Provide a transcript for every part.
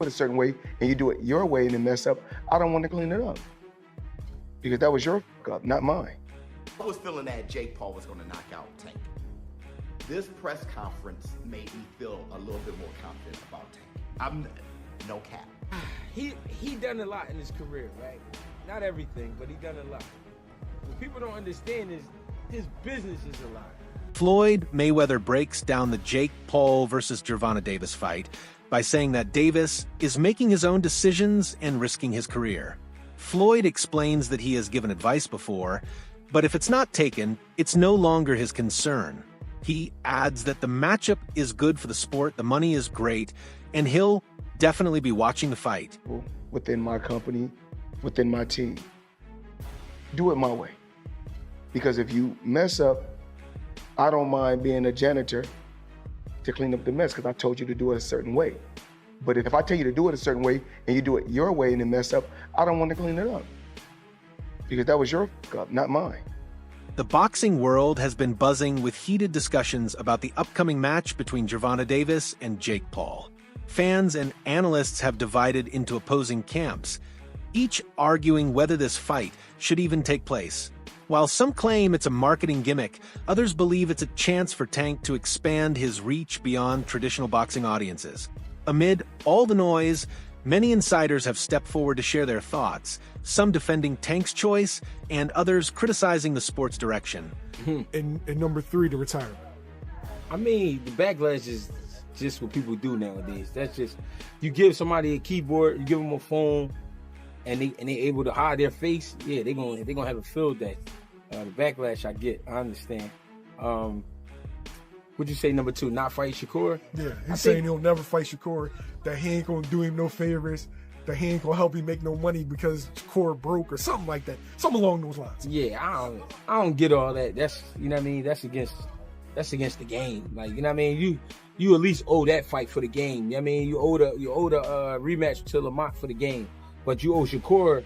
it a certain way and you do it your way and then mess up, I don't want to clean it up. Because that was your up, not mine. I was feeling that Jake Paul was going to knock out Tank. This press conference made me feel a little bit more confident about Tank. I'm no cap. He done a lot in his career, right? Not everything, but he done a lot. What people don't understand is his business is a lot. Floyd Mayweather breaks down the Jake Paul versus Gervonta Davis fight by saying that Davis is making his own decisions and risking his career. Floyd explains that he has given advice before, but if it's not taken, it's no longer his concern. He adds that the matchup is good for the sport, the money is great, and he'll definitely be watching the fight. Within my company, within my team, do it my way. Because if you mess up, I don't mind being a janitor to clean up the mess because I told you to do it a certain way. But if I tell you to do it a certain way and you do it your way and then mess up, I don't want to clean it up. Because that was your up, not mine. The boxing world has been buzzing with heated discussions about the upcoming match between Gervonta Davis and Jake Paul. Fans and analysts have divided into opposing camps, each arguing whether this fight should even take place. While some claim it's a marketing gimmick, others believe it's a chance for Tank to expand his reach beyond traditional boxing audiences. Amid all the noise, many insiders have stepped forward to share their thoughts, some defending Tank's choice and others criticizing the sport's direction. And number 3, the retirement. I mean, the backlash is just what people do nowadays. That's just, you give somebody a keyboard, you give them a phone, and they able to hide their face. Yeah, they gonna have a field day. The backlash I get, I understand. Would you say number 2, not fight Shakur? Yeah, he's saying he'll never fight Shakur, that he ain't gonna do him no favors, that he ain't gonna help him make no money because Shakur broke or something like that. Something along those lines. Yeah, I don't get all that. That's, you know what I mean? That's against the game. Like, you know what I mean? You at least owe that fight for the game. You know what I mean? You owe the rematch to Lamont for the game. But you owe Shakur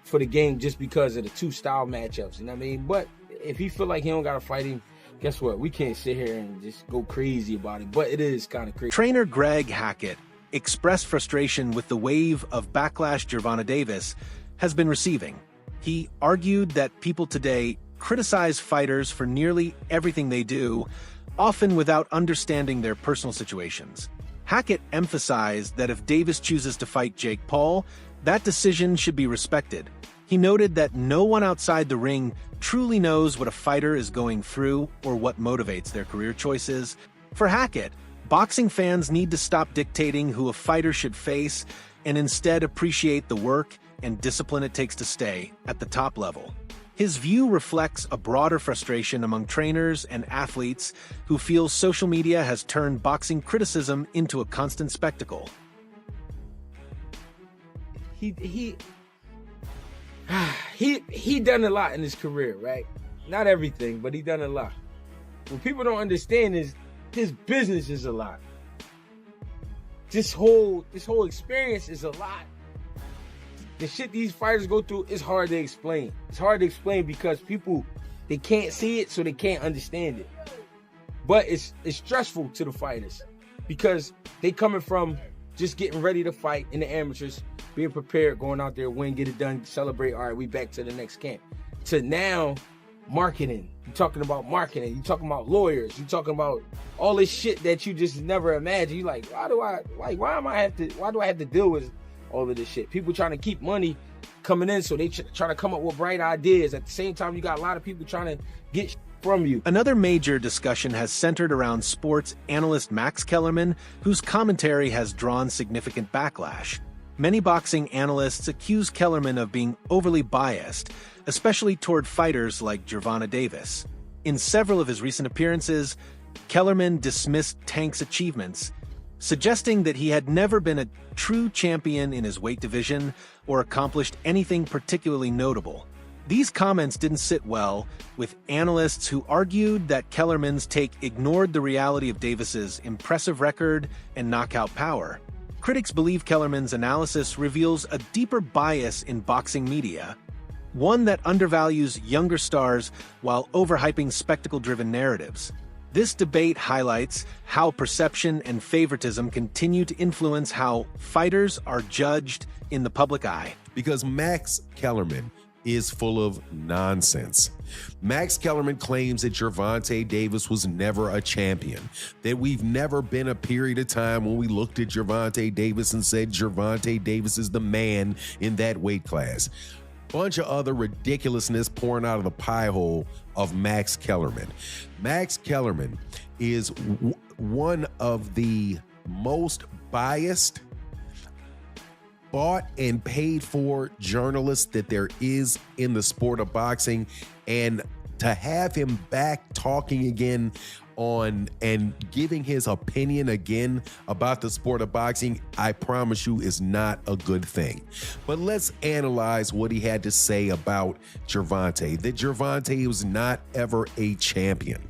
for the game just because of the 2 style matchups. You know what I mean? But if he feel like he don't gotta fight him, guess what? We can't sit here and just go crazy about it. But it is kind of crazy. Trainer Greg Hackett expressed frustration with the wave of backlash Gervonta Davis has been receiving. He argued that people today criticize fighters for nearly everything they do, often without understanding their personal situations. Hackett emphasized that if Davis chooses to fight Jake Paul, that decision should be respected. He noted that no one outside the ring truly knows what a fighter is going through or what motivates their career choices. For Hackett, boxing fans need to stop dictating who a fighter should face and instead appreciate the work and discipline it takes to stay at the top level. His view reflects a broader frustration among trainers and athletes who feel social media has turned boxing criticism into a constant spectacle. He done a lot in his career, right? Not everything, but he done a lot. What people don't understand is his business is a lot. This whole experience is a lot. The shit these fighters go through is hard to explain. It's hard to explain because people, they can't see it, so they can't understand it. But it's stressful to the fighters because they coming from just getting ready to fight in the amateurs, being prepared, going out there, win, get it done, celebrate, all right, we back to the next camp. To now, marketing. You're talking about marketing. You're talking about lawyers. You're talking about all this shit that you just never imagined. You're like, why do I have to deal with all of this shit? People trying to keep money coming in, so they trying to come up with bright ideas. At the same time, you got a lot of people trying to get from you. Another major discussion has centered around sports analyst Max Kellerman, whose commentary has drawn significant backlash. Many boxing analysts accuse Kellerman of being overly biased, especially toward fighters like Gervonta Davis. In several of his recent appearances, Kellerman dismissed Tank's achievements, suggesting that he had never been a true champion in his weight division or accomplished anything particularly notable. These comments didn't sit well with analysts who argued that Kellerman's take ignored the reality of Davis's impressive record and knockout power. Critics believe Kellerman's analysis reveals a deeper bias in boxing media, one that undervalues younger stars while overhyping spectacle-driven narratives. This debate highlights how perception and favoritism continue to influence how fighters are judged in the public eye. Because Max Kellerman is full of nonsense. Max Kellerman claims that Gervonta Davis was never a champion, that we've never been a period of time when we looked at Gervonta Davis and said Gervonta Davis is the man in that weight class. Bunch of other ridiculousness pouring out of the pie hole of Max Kellerman. Max Kellerman is one of the most biased, bought and paid for journalists that there is in the sport of boxing, and to have him back talking again on and giving his opinion again about the sport of boxing, I promise you is not a good thing. But let's analyze what he had to say about Gervonta, that Gervonta was not ever a champion.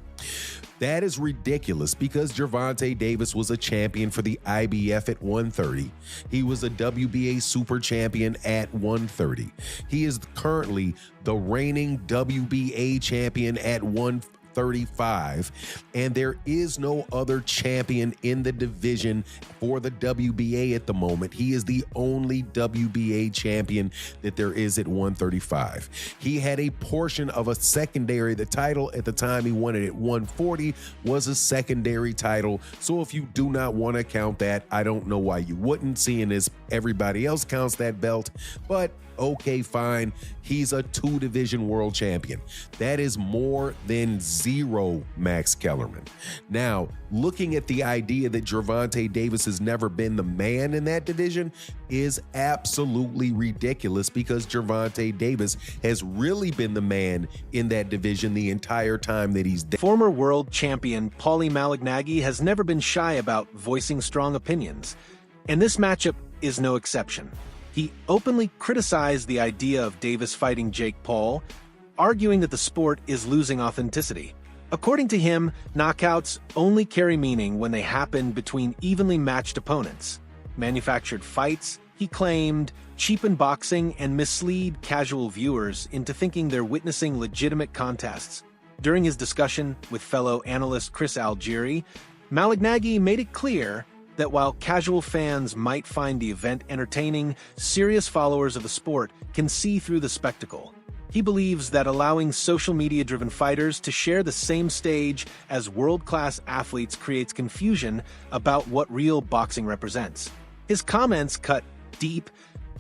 That is ridiculous because Gervonta Davis was a champion for the IBF at 130. He was a WBA super champion at 130. He is currently the reigning WBA champion at 135, and there is no other champion in the division for the WBA at the moment. He is the only WBA champion that there is at 135. He had a portion of a secondary. The title at the time he won it at 140 was a secondary title. So if you do not want to count that, I don't know why you wouldn't, seeing as everybody else counts that belt. But okay, fine. He's a 2-division world champion. That is more than zero, Max Kellerman. Now, looking at the idea that Gervonta Davis has never been the man in that division is absolutely ridiculous because Gervonta Davis has really been the man in that division the entire time that he's there. Former world champion Paulie Malignaggi has never been shy about voicing strong opinions, and this matchup is no exception. He openly criticized the idea of Davis fighting Jake Paul, arguing that the sport is losing authenticity. According to him, knockouts only carry meaning when they happen between evenly matched opponents. Manufactured fights, he claimed, cheapen boxing and mislead casual viewers into thinking they're witnessing legitimate contests. During his discussion with fellow analyst Chris Algieri, Malignaggi made it clear that while casual fans might find the event entertaining, serious followers of the sport can see through the spectacle. He believes that allowing social media-driven fighters to share the same stage as world-class athletes creates confusion about what real boxing represents. His comments cut deep,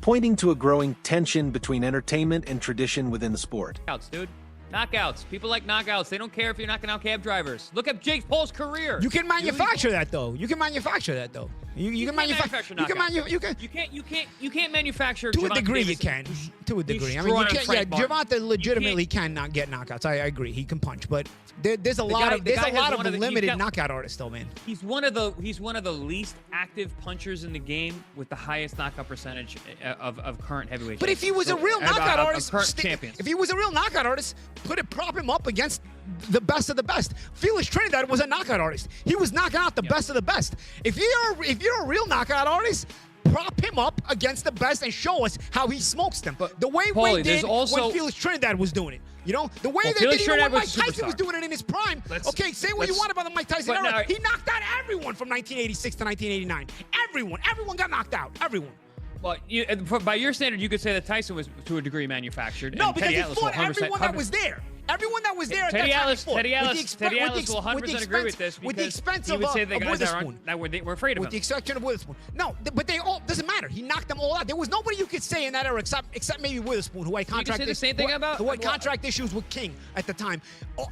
pointing to a growing tension between entertainment and tradition within the sport. Knockouts, dude. Knockouts. People like knockouts. They don't care if you're knocking out cab drivers. Look at Jake Paul's career. You can manufacture that though. You can manufacture that though. You can manufacture knockouts. You can't manufacture. To a degree, you can. To a degree. I mean, you can't. Yeah, Gervonta legitimately cannot get knockouts. I agree. He can punch, but there's a lot of limited knockout artists though, man. He's one of the least active punchers in the game with the highest knockout percentage of current heavyweight. But if he was a real knockout artist, champions. If he was a real knockout artist, prop him up against the best of the best. Felix Trinidad was a knockout artist. He was knocking out the best of the best. If you're a real knockout artist, prop him up against the best and show us how he smokes them. But the way Paulie, Wayne did when Felix Trinidad was doing it. You know, the way they did when Mike Tyson was doing it in his prime. Okay, say what you want about the Mike Tyson era. He knocked out everyone from 1986 to 1989. Everyone got knocked out. Everyone. Well, by your standard, you could say that Tyson was to a degree manufactured. No, and because Teddy he fought everyone that was there. Everyone that was there at that time fought. Teddy Atlas will 100% agree with this with the expense he of would say the guys Witherspoon. that were afraid of him. With the exception of Witherspoon. No, but they all doesn't matter. He knocked them all out. There was nobody you could say in that era except maybe Witherspoon, who had contract issues with King at the time.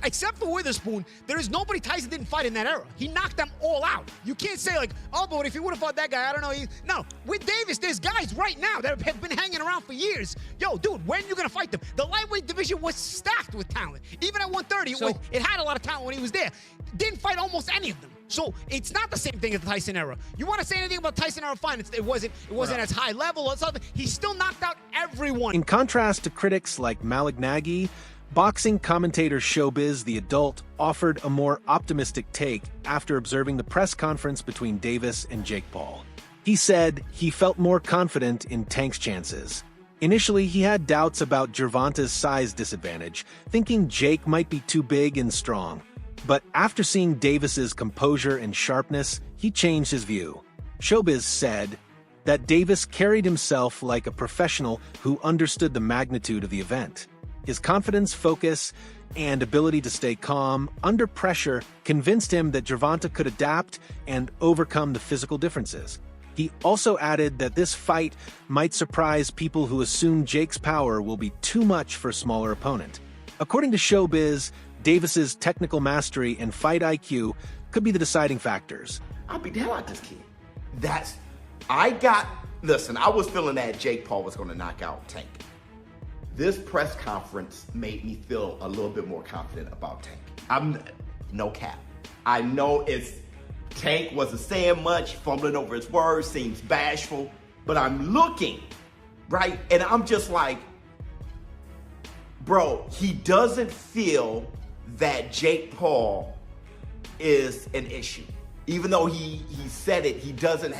Except for Witherspoon, there is nobody Tyson didn't fight in that era. He knocked them all out. You can't say like, oh, but if he would have fought that guy, I don't know. No, with Davis, there's guys right now that have been hanging around for years. Yo, dude, when are you gonna fight them? The lightweight division was stacked with talent. Even at 130, it had a lot of talent when he was there. Didn't fight almost any of them. So it's not the same thing as the Tyson era. You want to say anything about Tyson era? Fine. It wasn't as high level or something. He still knocked out everyone. In contrast to critics like Malignaggi, boxing commentator Showbiz the Adult offered a more optimistic take after observing the press conference between Davis and Jake Paul. He said he felt more confident in Tank's chances. Initially, he had doubts about Gervonta's size disadvantage, thinking Jake might be too big and strong. But after seeing Davis's composure and sharpness, he changed his view. Showbiz said that Davis carried himself like a professional who understood the magnitude of the event. His confidence, focus, and ability to stay calm under pressure convinced him that Gervonta could adapt and overcome the physical differences. He also added that this fight might surprise people who assume Jake's power will be too much for a smaller opponent. According to Showbiz, Davis's technical mastery and fight IQ could be the deciding factors. I beat the hell out of this kid. Listen, I was feeling that Jake Paul was going to knock out Tank. This press conference made me feel a little bit more confident about Tank. No cap. I know Tank wasn't saying much, fumbling over his words, seems bashful, but I'm looking, right? And I'm just like, bro, he doesn't feel that Jake Paul is an issue. Even though he said it, he doesn't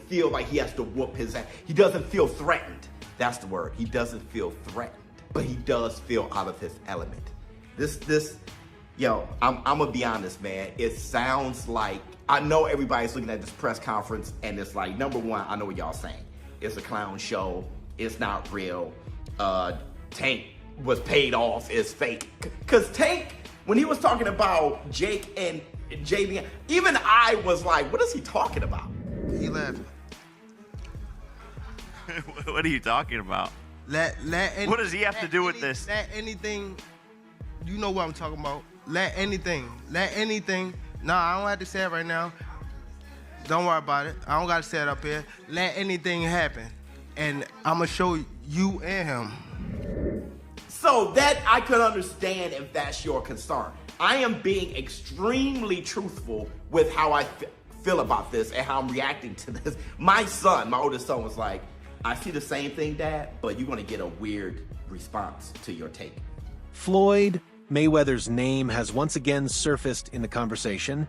feel like he has to whoop his ass. He doesn't feel threatened. That's the word. He doesn't feel threatened, but he does feel out of his element. I'm gonna be honest, man. It sounds like, I know everybody's looking at this press conference and it's like, number one, I know what y'all saying. It's a clown show. It's not real. Tank was paid off. It's fake. Cause Tank, when he was talking about Jake and JB, even I was like, what is he talking about? He laughing. What are you talking about? What does he have to do with this? Let anything, you know what I'm talking about. Let anything. Nah, I don't have to say it right now. Don't worry about it. I don't got to say it up here. Let anything happen. And I'm going to show you and him. So that I could understand if that's your concern. I am being extremely truthful with how I feel about this and how I'm reacting to this. My oldest son was like, I see the same thing, Dad, but you're going to get a weird response to your take. Floyd Mayweather's name has once again surfaced in the conversation,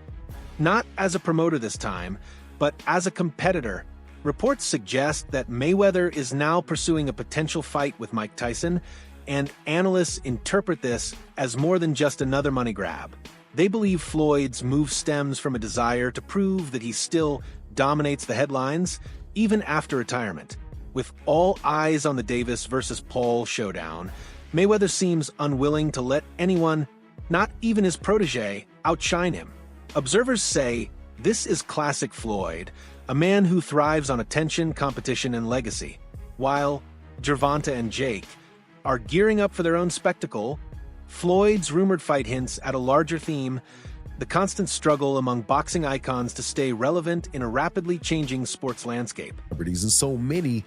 not as a promoter this time, but as a competitor. Reports suggest that Mayweather is now pursuing a potential fight with Mike Tyson, and analysts interpret this as more than just another money grab. They believe Floyd's move stems from a desire to prove that he still dominates the headlines, even after retirement. With all eyes on the Davis versus Paul showdown, Mayweather seems unwilling to let anyone, not even his protege, outshine him. Observers say this is classic Floyd, a man who thrives on attention, competition, and legacy. While Gervonta and Jake are gearing up for their own spectacle, Floyd's rumored fight hints at a larger theme: the constant struggle among boxing icons to stay relevant in a rapidly changing sports landscape. And so many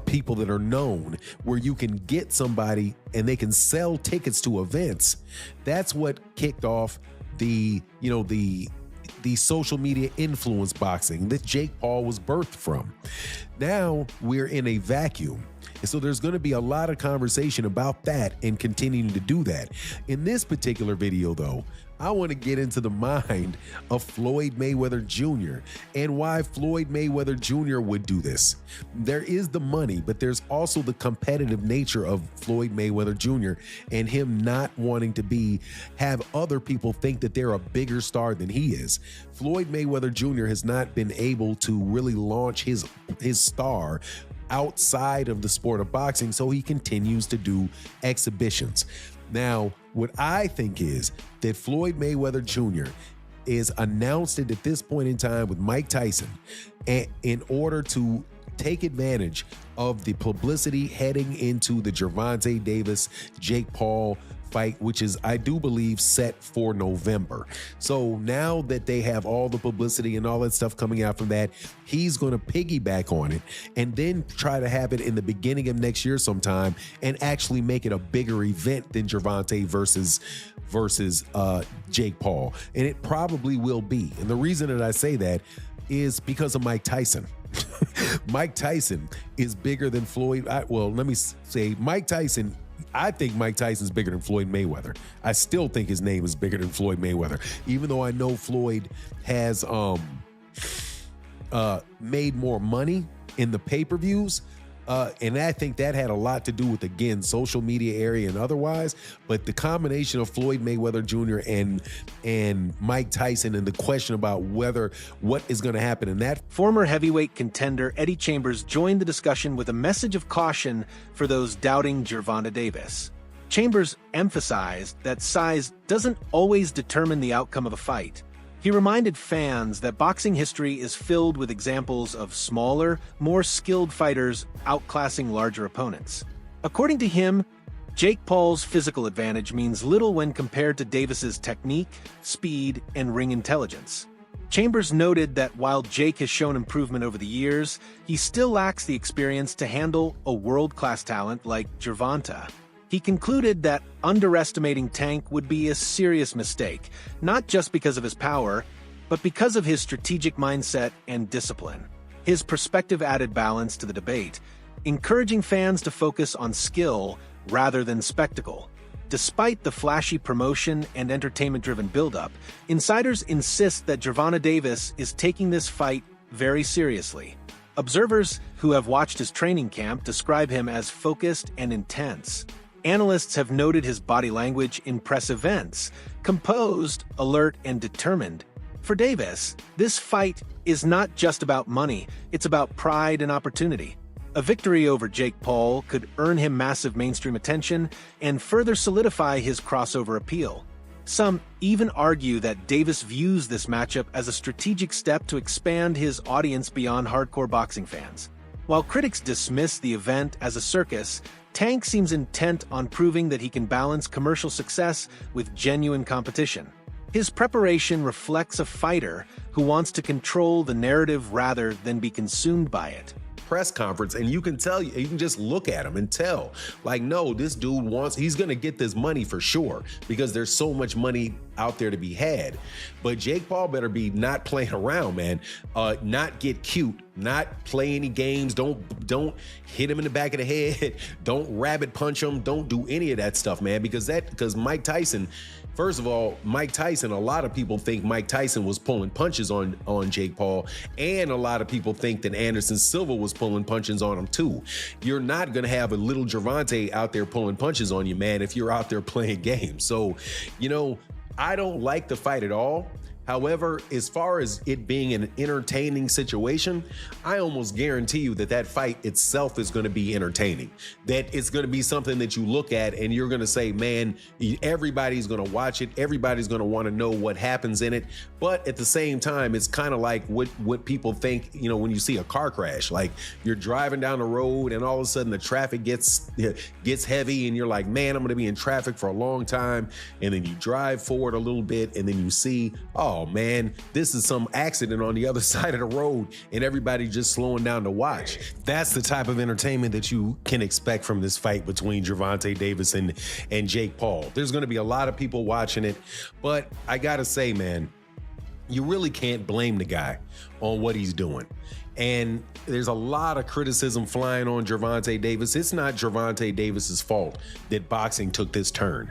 people that are known where you can get somebody and they can sell tickets to events. That's what kicked off the social media influence boxing that Jake Paul was birthed from. Now we're in a vacuum. And so there's going to be a lot of conversation about that and continuing to do that. In this particular video, though, I want to get into the mind of Floyd Mayweather Jr. and why Floyd Mayweather Jr. would do this. There is the money, but there's also the competitive nature of Floyd Mayweather Jr. and him not wanting to have other people think that they're a bigger star than he is. Floyd Mayweather Jr. has not been able to really launch his star outside of the sport of boxing, so he continues to do exhibitions. Now, what I think is that Floyd Mayweather Jr. is announced it at this point in time with Mike Tyson in order to take advantage of the publicity heading into the Gervonta Davis, Jake Paul fight, which is, I do believe, set for November. So now that they have all the publicity and all that stuff coming out from that, he's going to piggyback on it and then try to have it in the beginning of next year sometime and actually make it a bigger event than Gervonta versus Jake Paul. And it probably will be. And the reason that I say that is because of Mike Tyson. Mike Tyson is bigger than Floyd. Let me say Mike Tyson. I think Mike Tyson's bigger than Floyd Mayweather. I still think his name is bigger than Floyd Mayweather, even though I know Floyd has made more money in the pay-per-views. And I think that had a lot to do with, again, social media area and otherwise. But the combination of Floyd Mayweather Jr. and Mike Tyson and the question about what is going to happen in that. Former heavyweight contender Eddie Chambers joined the discussion with a message of caution for those doubting Gervonta Davis. Chambers emphasized that size doesn't always determine the outcome of a fight. He reminded fans that boxing history is filled with examples of smaller, more skilled fighters outclassing larger opponents. According to him, Jake Paul's physical advantage means little when compared to Davis's technique, speed, and ring intelligence. Chambers noted that while Jake has shown improvement over the years, he still lacks the experience to handle a world-class talent like Gervonta. He concluded that underestimating Tank would be a serious mistake, not just because of his power, but because of his strategic mindset and discipline. His perspective added balance to the debate, encouraging fans to focus on skill rather than spectacle. Despite the flashy promotion and entertainment-driven buildup, insiders insist that Gervonta Davis is taking this fight very seriously. Observers who have watched his training camp describe him as focused and intense. Analysts have noted his body language in press events, composed, alert, and determined. For Davis, this fight is not just about money, it's about pride and opportunity. A victory over Jake Paul could earn him massive mainstream attention and further solidify his crossover appeal. Some even argue that Davis views this matchup as a strategic step to expand his audience beyond hardcore boxing fans. While critics dismiss the event as a circus, Tank seems intent on proving that he can balance commercial success with genuine competition. His preparation reflects a fighter who wants to control the narrative rather than be consumed by it. Press conference, and you can just look at him and tell, like, no, this dude he's gonna get this money for sure, because there's so much money out there to be had. But Jake Paul better be not playing around, man. Not get cute, not play any games, don't hit him in the back of the head, don't rabbit punch him, don't do any of that stuff, man, because Mike Tyson, first of all, Mike Tyson, a lot of people think Mike Tyson was pulling punches on Jake Paul, and a lot of people think that Anderson Silva was pulling punches on him too. You're not gonna have a little Gervonta out there pulling punches on you, man, if you're out there playing games. So, I don't like the fight at all. However, as far as it being an entertaining situation, I almost guarantee you that fight itself is going to be entertaining. That it's going to be something that you look at and you're going to say, man, everybody's going to watch it. Everybody's going to want to know what happens in it. But at the same time, it's kind of like what people think, when you see a car crash. Like, you're driving down the road and all of a sudden the traffic gets heavy and you're like, man, I'm going to be in traffic for a long time. And then you drive forward a little bit and then you see, oh man, this is some accident on the other side of the road and everybody just slowing down to watch. That's the type of entertainment that you can expect from this fight between Gervonta Davis and Jake Paul. There's going to be a lot of people watching it, but I gotta say, man, you really can't blame the guy on what he's doing. And there's a lot of criticism flying on Gervonta Davis. It's not Gervonta Davis's fault that boxing took this turn.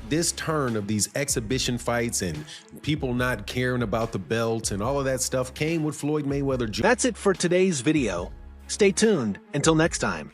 This turn of these exhibition fights and people not caring about the belts and all of that stuff came with Floyd Mayweather Jr. That's it for today's video. Stay tuned until next time.